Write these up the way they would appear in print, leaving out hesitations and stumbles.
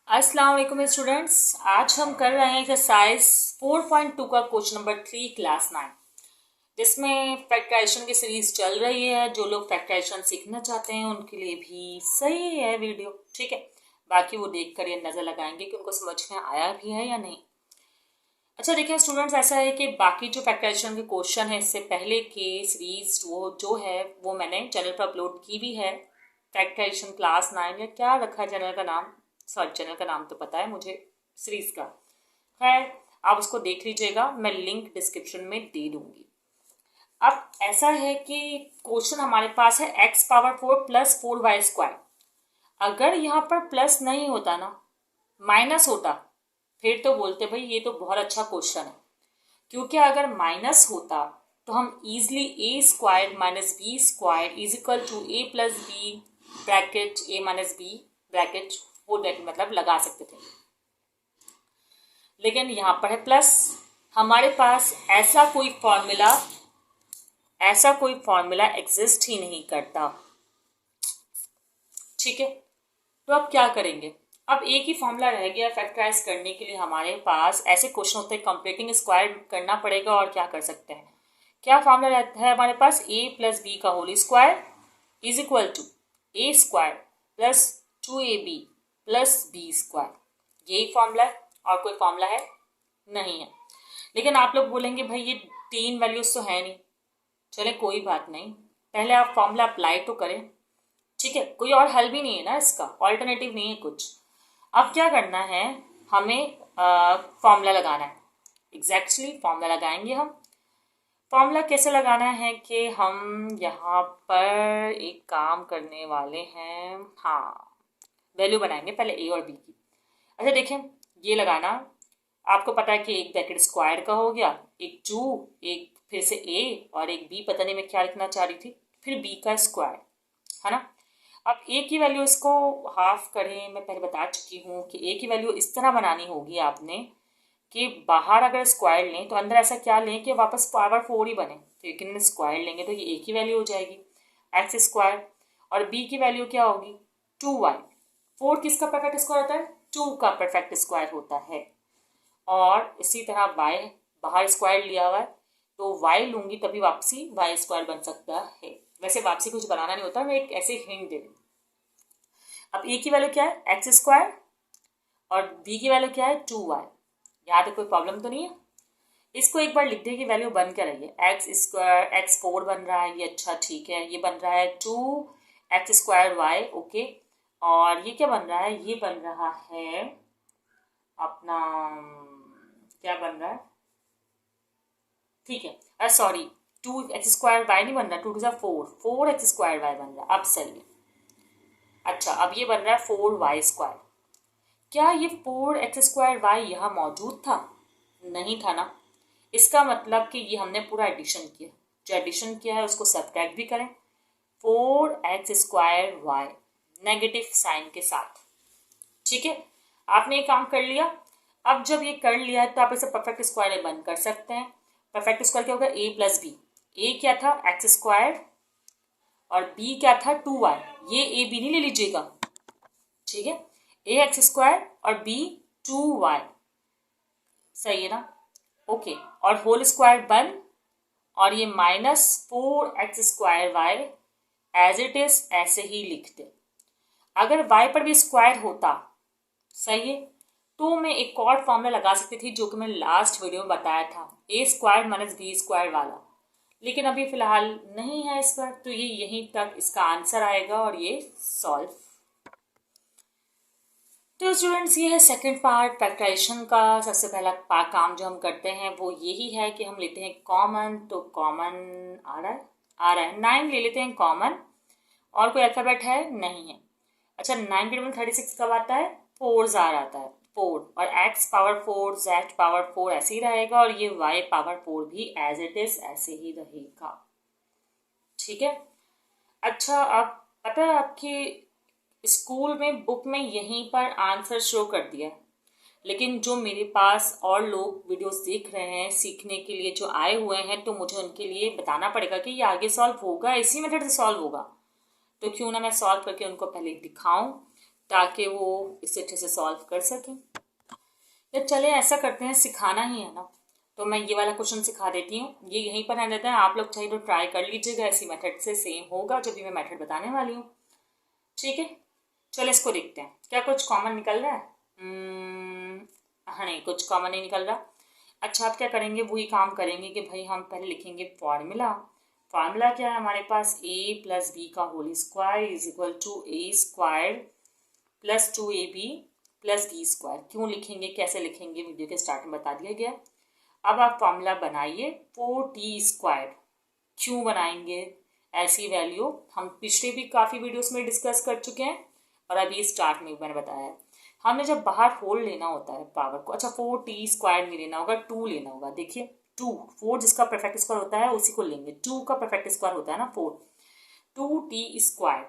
अस्सलाम वालेकुम स्टूडेंट्स। आज हम कर रहे हैं एक्सरसाइज 4.2 का क्वेश्चन नंबर 3 क्लास 9, जिसमें फैक्टराइजेशन की सीरीज चल रही है। जो लोग फैक्टराइजेशन सीखना चाहते हैं उनके लिए भी सही है वीडियो, ठीक है। बाकी वो देख कर ये नज़र लगाएंगे कि उनको समझ में आया भी है या नहीं। अच्छा देखिए स्टूडेंट्स, ऐसा है कि बाकी जो फैक्टराइजेशन के क्वेश्चन है इससे पहले की सीरीज वो जो है वो मैंने चैनल पर अपलोड की भी है। फैक्टराइजेशन क्लास 9 या क्या रखा है चैनल का नाम, सॉरी चैनल का नाम तो पता है मुझे, सीरीज का। खैर आप उसको देख लीजिएगा, मैं लिंक डिस्क्रिप्शन में दे दूंगी। अब ऐसा है कि क्वेश्चन हमारे पास है x power 4 plus 4y square. अगर यहाँ पर प्लस नहीं होता ना, माइनस होता, फिर तो बोलते भाई ये तो बहुत अच्छा क्वेश्चन है। क्योंकि अगर माइनस होता तो हम easily a square minus b square is equal to a plus b bracket a minus b bracket whole bracket मतलब लगा सकते थे। लेकिन यहाँ पर है प्लस। हमारे पास ऐसा कोई फॉर्मूला एग्जिस्ट ही नहीं करता, ठीक है। तो अब क्या करेंगे, अब एक ही फॉर्मूला रह गया फैक्टराइज करने के लिए। हमारे पास ऐसे क्वेश्चन होते हैं कंप्लीटिंग स्क्वायर करना पड़ेगा। और क्या कर सकते हैं, क्या फॉर्मूला रहता है हमारे पास, ए प्लस बी का whole square is equal to a square plus 2ab plus b square. यही फॉर्मूला है, और कोई फॉर्मूला है नहीं है। लेकिन आप लोग बोलेंगे भाई ये तीन वैल्यूज तो है नहीं। चले कोई बात नहीं, पहले आप फॉर्मूला अप्लाई तो करें, ठीक है। कोई और हल भी नहीं है ना इसका, ऑल्टरनेटिव नहीं है कुछ। अब क्या करना है, हमें फॉर्मूला लगाना है। एग्जैक्टली फॉर्मूला लगाएंगे हम। फॉर्मूला कैसे लगाना है कि हम यहाँ पर एक काम करने वाले हैं, हाँ वैल्यू बनाएंगे पहले ए और बी की। अच्छा देखें, ये लगाना आपको पता है कि एक ब्रैकेट स्क्वायर का हो गया, एक 2, एक फिर से ए और एक बी, पता नहीं मैं क्या लिखना चाह रही थी, फिर बी का स्क्वायर, है ना। अब ए की वैल्यू इसको हाफ करें, मैं पहले बता चुकी हूँ कि ए की वैल्यू इस तरह बनानी होगी आपने कि बाहर अगर स्क्वायर लें तो अंदर ऐसा क्या लें कि वापस पावर 4 ही बने। तो लेकिन स्क्वायर लेंगे तो ये ए की वैल्यू हो जाएगी एक्स स्क्वायर, और बी की वैल्यू क्या होगी 2y। 4 किसका परफेक्ट स्क्वायर होता है, 2 का परफेक्ट स्क्वायर होता है। और इसी तरह y बाहर स्क्वायर लिया हुआ है तो y लूंगी तभी वापसी y स्क्वायर बन सकता है। वैसे वापसी कुछ बनाना नहीं होता, मैं एक ऐसे हिंट दे दूँ। अब ए की वैल्यू क्या है एक्स स्क्वायर और बी की वैल्यू क्या है 2y। यहाँ तक कोई प्रॉब्लम तो नहीं है। इसको एक बार लिख दे कि वैल्यू बन क्या रही है, एक्स स्क्वायर x4 बन रहा है, ये अच्छा ठीक है। ये बन रहा है 2x स्क्वायर y, ओके। और ये क्या बन रहा है, ये बन रहा है अपना क्या बन रहा है, ठीक है सॉरी 2x स्क्वायर y नहीं बन रहा, 2 2 4x स्क्वायर y बन रहा है। अब सही है। अच्छा अब ये बन रहा है 4y स्क्वायर। क्या ये 4x स्क्वायर y यहाँ मौजूद था, नहीं था ना। इसका मतलब कि ये हमने पूरा एडिशन किया, जो एडिशन किया है उसको सब्ट्रैक्ट भी करें। 4x square y negative sign के साथ, ठीक है। आपने ये काम कर लिया। अब जब ये कर लिया है तो आप इसे परफेक्ट स्क्वायर बंद कर सकते हैं। परफेक्ट स्क्वायर क्या होगा, ए प्लस बी। ए क्या था एक्स स्क्वायर और बी क्या था 2y। ये ए बी नहीं ले लीजिएगा, ठीक है। ए एक्स स्क्वायर और बी 2y, सही है ना, ओके। और होल स्क्वायर बन, और ये minus 4x square y as it is ऐसे ही लिख दे। अगर y पर भी स्क्वायर होता, सही है, तो मैं एक और फॉर्मूला लगा सकती थी जो कि मैं लास्ट वीडियो में बताया था, ए स्क्वायर माइनस बी स्क्वायर वाला। लेकिन अभी फिलहाल नहीं है इस पर, तो ये यहीं तक इसका आंसर आएगा और ये सॉल्व। तो स्टूडेंट्स ये है सेकंड पार्ट फैक्टराइजेशन का। सबसे पहला काम जो हम करते हैं वो यही है कि हम लेते हैं कॉमन। तो कॉमन आ रहा है 9 ले लेते हैं कॉमन। और कोई अल्फाबेट है नहीं है। अच्छा 9 के टेबल 36 कब आता है, 4 जार आता है, 4। और x पावर 4 z पावर 4 ऐसे ही रहेगा, और ये y पावर 4 भी एज इट इज ऐसे ही रहेगा, ठीक है। अच्छा अब पता है आपकी स्कूल में बुक में यहीं पर आंसर शो कर दिया है, लेकिन जो मेरे पास और लोग वीडियोस देख रहे हैं सीखने के लिए जो आए हुए हैं, तो मुझे उनके लिए बताना पड़ेगा कि ये आगे सॉल्व होगा, इसी मेथड से सॉल्व होगा। तो क्यों ना मैं सॉल्व करके उनको पहले दिखाऊं, ताकि वो इसे अच्छे से सॉल्व कर सकें। तो चले ऐसा करते हैं, सिखाना ही है ना, तो मैं ये वाला क्वेश्चन सिखा देती हूँ। ये यहीं पर रहता है, आप लोग चाहिए तो ट्राई कर लीजिएगा, इसी मेथड से सेम होगा जो भी मैं मेथड बताने वाली हूँ। ठीक है, चलो इसको देखते हैं, क्या कुछ कॉमन निकल रहा है? हाँ नहीं, कुछ कॉमन नहीं निकल रहा। अच्छा, आप क्या करेंगे, वही काम करेंगे कि भाई हम पहले लिखेंगे फॉर्मूला। फॉर्मूला क्या है हमारे पास, a प्लस बी का whole square is equal to a square plus 2ab plus b square. क्यों लिखेंगे, कैसे लिखेंगे, वीडियो के स्टार्ट में बता दिया गया। अब आप फॉर्मूला बनाइए 4t स्क्वायर। क्यों बनाएंगे ऐसी वैल्यू, हम पिछले भी काफ़ी वीडियोस में डिस्कस कर चुके हैं और अभी स्टार्ट में मैंने बताया है। हमें जब बाहर होल लेना होता है पावर को, अच्छा 4t स्क्वायर नहीं लेना होगा, 2 लेना होगा। देखिए 4 जिसका परफेक्ट स्क्वायर होता है उसी को लेंगे, 2 का परफेक्ट स्क्वायर होता है ना 4, 2t स्क्वायर,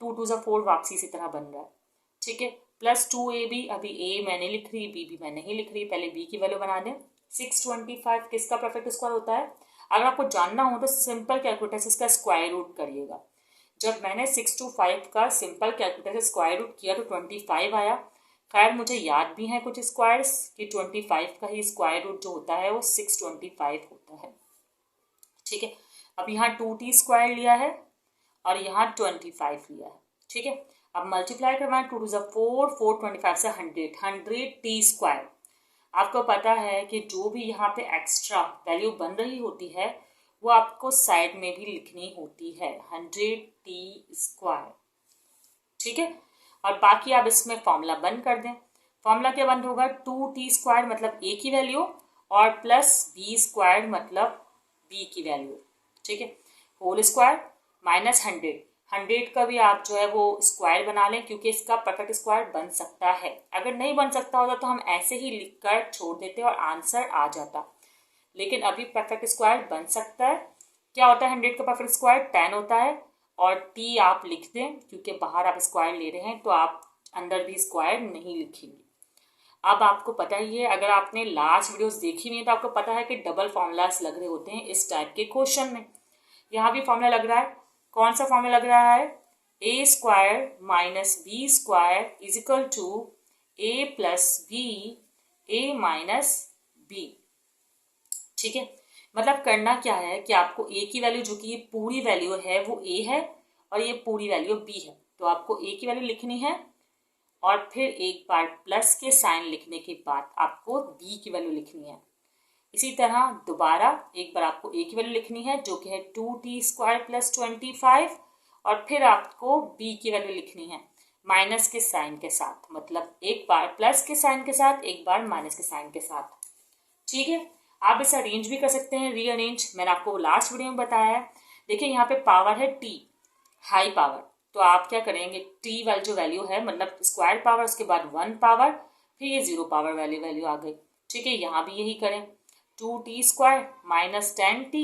2 2 जा 4 वापसी इसी तरह बन रहा है। ठीक है, प्लस 2ab, अभी a मैंने लिख रही, b भी मैं नहीं लिख रही, पहले b की वैल्यू बना दें। 625 किसका परफेक्ट स्क्वायर होता है? अगर आपको जानना हो तो सिंपल कैलकुलेटर से इसका स्क्वायर रूट करिएगा। जब मैंने 6 to 5 का सिंपल कैलकुलेटर से स्क्वायर रूट किया तो 25 आया। खैर मुझे याद भी है कुछ स्क्वायर्स कि 25 का ही स्क्वायर रूट जो होता है वो 625 होता है। ठीक है, अब यहाँ 2t स्क्वायर लिया है और यहाँ 25 लिया है। ठीक है, अब मल्टीप्लाई करवाएं, 2 2 4, 425 से 100t स्क्वायर। आपको पता है कि जो भी यहाँ पे एक्स्ट्रा वैल्यू बन रही होती है वो आपको साइड में भी लिखनी होती है, 100t स्क्वायर। ठीक है, और बाकी आप इसमें फॉर्मूला बंद कर दें। फॉर्मूला क्या बंद होगा, 2t स्क्वायर मतलब a की वैल्यू और प्लस b स्क्वायर मतलब b की वैल्यू। ठीक है, होल स्क्वायर माइनस 100 का भी आप जो है वो स्क्वायर बना लें, क्योंकि इसका परफेक्ट स्क्वायर बन सकता है। अगर नहीं बन सकता होता तो हम ऐसे ही लिख कर छोड़ देते और आंसर आ जाता, लेकिन अभी परफेक्ट स्क्वायर बन सकता है। क्या होता है 100 का परफेक्ट स्क्वायर, 10 होता है, और t आप लिख दें क्योंकि बाहर आप स्क्वायर ले रहे हैं तो आप अंदर भी स्क्वायर नहीं लिखेंगे। अब आपको पता ही है, अगर आपने लास्ट वीडियोस देखी नहीं तो आपको पता है कि डबल फॉर्मूलाज लग रहे होते हैं इस टाइप के क्वेश्चन में। यहाँ भी फॉर्मूला लग रहा है, कौन सा फॉर्मूला लग रहा है, a square minus b square is equal to a plus b a minus b. ठीक है, मतलब करना क्या है कि आपको a की वैल्यू जो कि ये पूरी वैल्यू है वो a है और ये पूरी वैल्यू b है, तो आपको a की वैल्यू लिखनी है और फिर एक बार प्लस के साइन लिखने के बाद आपको b की वैल्यू लिखनी है। इसी तरह दोबारा एक बार आपको a की वैल्यू लिखनी है जो कि है 2t स्क्वायर प्लस 25, और फिर आपको b की वैल्यू लिखनी है माइनस के साइन के साथ, मतलब एक बार प्लस के साइन के साथ, एक बार माइनस के साइन के साथ। ठीक है, आप इसे अरेंज भी कर सकते हैं, रीअरेंज, मैंने आपको लास्ट वीडियो में बताया है। देखिए यहाँ पे पावर है t, हाई पावर, तो आप क्या करेंगे, t वाली जो वैल्यू है मतलब स्क्वायर पावर, उसके बाद 1 पावर, फिर ये 0 पावर वाली वैल्यू आ गई। ठीक है, यहाँ भी यही करें, 2t square minus 10t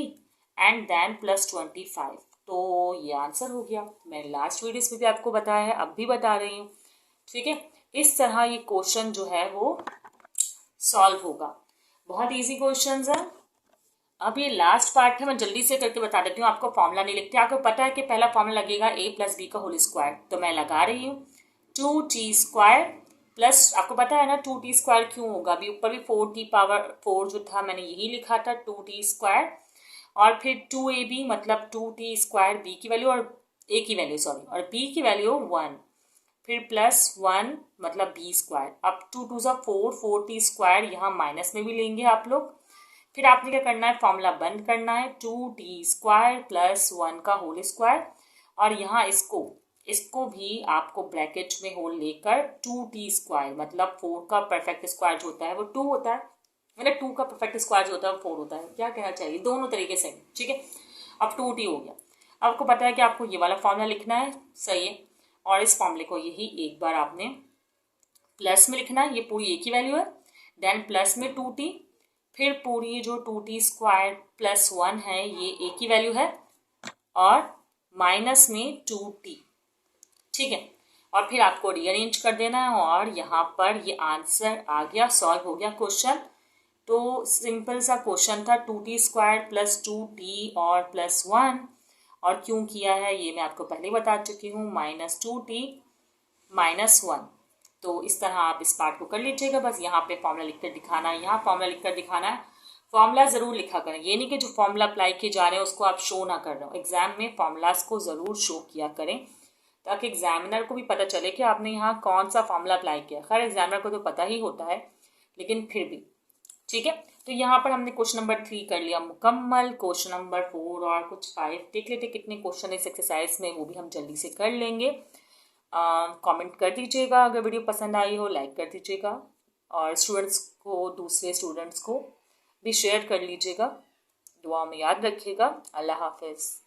and then plus 25, तो ये आंसर हो गया। मैंने लास्ट वीडियोस में भी आपको बताया है, अब भी बता रही हूँ। ठीक है, इस तरह ये क्वेश्चन जो है वो सॉल्व होगा, बहुत इजी क्वेश्चन है। अब ये लास्ट पार्ट है, मैं जल्दी से करके बता देती हूँ, आपको फॉर्मूला नहीं लिखते। आपको पता है कि पहला फॉर्मूला लगेगा a प्लस बी का होल स्क्वायर, तो मैं लगा रही हूँ 2t स्क्वायर प्लस, आपको पता है ना 2t स्क्वायर क्यों होगा, अभी ऊपर भी 4t पावर 4 जो था मैंने यही लिखा था 2t स्क्वायर, और फिर 2ab मतलब 2t स्क्वायर b की वैल्यू और a की वैल्यू सॉरी, और b की वैल्यू 1, फिर प्लस 1 मतलब b स्क्वायर। अब 2 2 जा 4, 4t स्क्वायर यहाँ माइनस में भी लेंगे आप लोग। फिर आपने क्या करना है, फॉर्मूला बंद करना है, 2t स्क्वायर प्लस 1 का होल स्क्वायर, और यहाँ इसको भी आपको ब्रैकेट में होल लेकर 2t स्क्वायर मतलब 4 का परफेक्ट स्क्वायर जो होता है वो 2 होता है, मतलब 2 का परफेक्ट स्क्वायर जो होता है वो 4 होता है, क्या कहना चाहिए, दोनों तरीके से। ठीक है, अब 2t हो गया। आपको पता है कि आपको ये वाला फॉर्मूला लिखना है, सही है, और इस फॉर्मूले को यही एक बार आपने प्लस में लिखना है, ये पूरी एक ही वैल्यू है, देन प्लस में 2t, फिर पूरी जो 2t स्क्वायर प्लस 1 है ये एक ही वैल्यू है, और माइनस में 2t। ठीक है, और फिर आपको रीअरेंज कर देना है, और यहाँ पर ये आंसर आ गया, सॉल्व हो गया क्वेश्चन। तो सिंपल सा क्वेश्चन था, 2t स्क्वायर प्लस 2t और प्लस 1, और क्यों किया है ये मैं आपको पहले ही बता चुकी हूँ, माइनस 2t -1। तो इस तरह आप इस पार्ट को कर लीजिएगा। बस यहाँ पे फॉर्मूला लिखकर दिखाना है, यहाँ फॉर्मूला लिखकर दिखाना है। फॉर्मूला ज़रूर लिखा करें, ये नहीं कि जो फॉर्मूला अप्लाई किए जा रहे हैं उसको आप शो ना कर रहे हो। एग्जाम में फॉर्मूलाज को ज़रूर शो किया करें ताकि एग्जामिनर को भी पता चले कि आपने यहाँ कौन सा फॉर्मूला अप्लाई किया। खैर एग्जामिनर को तो पता ही होता है, लेकिन फिर भी ठीक है। तो यहाँ पर हमने क्वेश्चन नंबर 3 कर लिया मुकम्मल। क्वेश्चन नंबर 4 और कुछ 5 देख लेते कितने क्वेश्चन इस एक्सरसाइज में, वो भी हम जल्दी से कर लेंगे। कमेंट कर दीजिएगा, अगर वीडियो पसंद आई हो लाइक कर दीजिएगा, और स्टूडेंट्स को, दूसरे स्टूडेंट्स को भी शेयर कर लीजिएगा। दुआ में याद रखिएगा। अल्लाह हाफिज़।